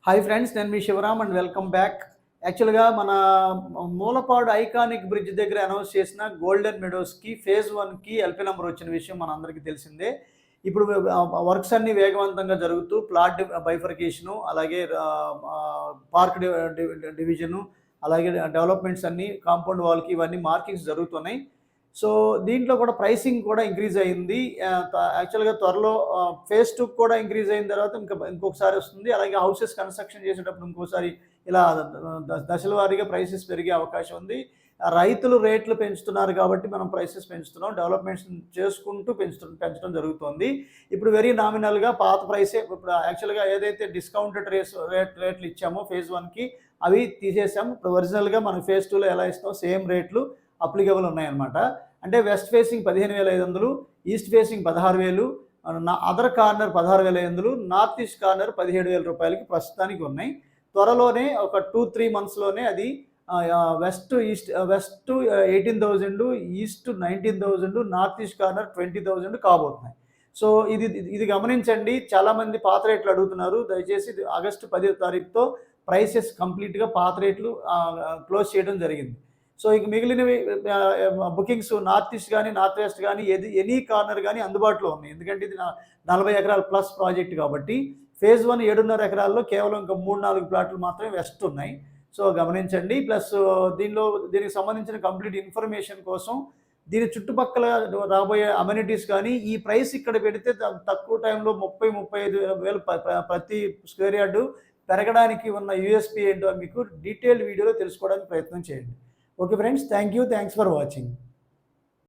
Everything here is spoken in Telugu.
హాయ్ ఫ్రెండ్స్, నేను మీ శివరామ్ అండ్ వెల్కమ్ బ్యాక్. యాక్చువల్‌గా మన మూలపాడు ఐకానిక్ బ్రిడ్జ్ దగ్గర అనౌన్స్ చేసిన గోల్డెన్ మెడోస్‌కి ఫేజ్ 1కి ఎల్‌పీ నంబర్ వచ్చిన విషయం మనందరికీ తెలిసిందే. ఇప్పుడు వర్క్స్ అన్నీ వేగవంతంగా జరుగుతూ ప్లాట్ బైఫర్కేషను, అలాగే పార్క్ డివిజను, అలాగే డెవలప్‌మెంట్స్ అన్నీ కాంపౌండ్ వాల్‌కి ఇవన్నీ మార్కింగ్స్ జరుగుతున్నాయి. సో, దీంట్లో కూడా ప్రైసింగ్ కూడా ఇంక్రీజ్ అయింది. యాక్చువల్‌గా త్వరలో ఫేజ్ 2 కూడా ఇంక్రీజ్ అయిన తర్వాత ఇంకొకసారి వస్తుంది. అలాగే హౌసెస్ కన్‌స్ట్రక్షన్ చేసేటప్పుడు ఇంకోసారి ఇలా దశల వారీగా ప్రైసెస్ పెరిగే అవకాశం ఉంది. రైతులు రేట్లు పెంచుతున్నారు కాబట్టి మనం ప్రైసెస్ పెంచుతున్నాం. డెవలప్‌మెంట్స్ చేసుకుంటూ పెంచడం జరుగుతోంది. ఇప్పుడు వెరీ నామినల్‌గా పాత ప్రైసే ఇప్పుడు యాక్చువల్‌గా ఏదైతే డిస్కౌంటెడ్ రేట్లు ఇచ్చామో ఫేజ్ 1కి అవి తీసేసాం. ఇప్పుడు ఒరిజినల్‌గా మనం ఫేజ్ 2లో ఎలా ఇస్తామో సేమ్ రేట్లు అప్లికబుల్ ఉన్నాయన్నమాట. అంటే west facing 15,500, east facing 16,000, other corner 16,500, north east corner 17,000 రూపాయలకి ప్రస్తుతానికి ఉన్నాయి. త్వరలోనే ఒక 2-3 మంత్స్‌లోనే అది west 18,000, east 19,000, north east corner 20,000 కాబోతున్నాయి. సో, ఇది గమనించండి. చాలామంది పాత రేట్లు అడుగుతున్నారు. దయచేసి ఇది ఆగస్టు 10వ తారీఖుతో ప్రైసెస్ కంప్లీట్‌గా పాత రేట్లు క్లోజ్ చేయడం జరిగింది. సో, ఇక మిగిలినవి బుకింగ్స్ నార్త్ ఈస్ట్ గానీ, నార్త్ వెస్ట్ గానీ ఎనీ కార్నర్ గానీ అందుబాటులో ఉన్నాయి. ఎందుకంటే ఇది 40 ఎకరాల ప్లస్ ప్రాజెక్ట్ కాబట్టి ఫేజ్ 1 7.5 ఎకరాల్లో కేవలం ఇంకా 3-4 ప్లాట్లు మాత్రమే వెస్ట్ ఉన్నాయి. సో, గమనించండి. ప్లస్ దీనికి సంబంధించిన కంప్లీట్ ఇన్ఫర్మేషన్ కోసం దీని చుట్టుపక్కల రాబోయే అమెనిటీస్ కానీ, ఈ ప్రైస్ ఇక్కడ పెడితే తక్కువ టైంలో 35 వేలు ప్రతి స్క్వేర్ యార్డు పెరగడానికి ఉన్న యూఎస్పీ ఏంటో మీకు డీటెయిల్డ్ వీడియోలో తెలుసుకోవడానికి ప్రయత్నం చేయండి. Okay friends, thank you. Thanks for watching.